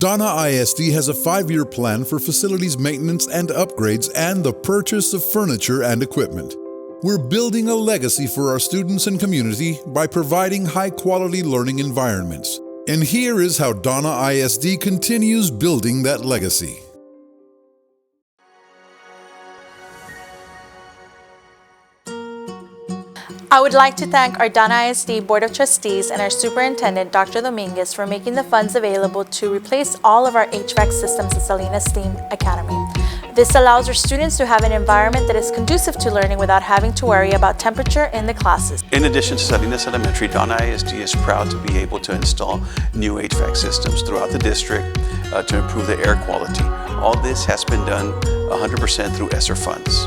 Donna ISD has a 5-year plan for facilities maintenance and upgrades and the purchase of furniture and equipment. We're building a legacy for our students and community by providing high-quality learning environments. And here is how Donna ISD continues building that legacy. I would like to thank our Donna ISD Board of Trustees and our Superintendent, Dr. Dominguez, for making the funds available to replace all of our HVAC systems at Salinas STEAM Academy. This allows our students to have an environment that is conducive to learning without having to worry about temperature in the classes. In addition to Salinas Elementary, Donna ISD is proud to be able to install new HVAC systems throughout the district to improve the air quality. All this has been done 100% through ESSER funds.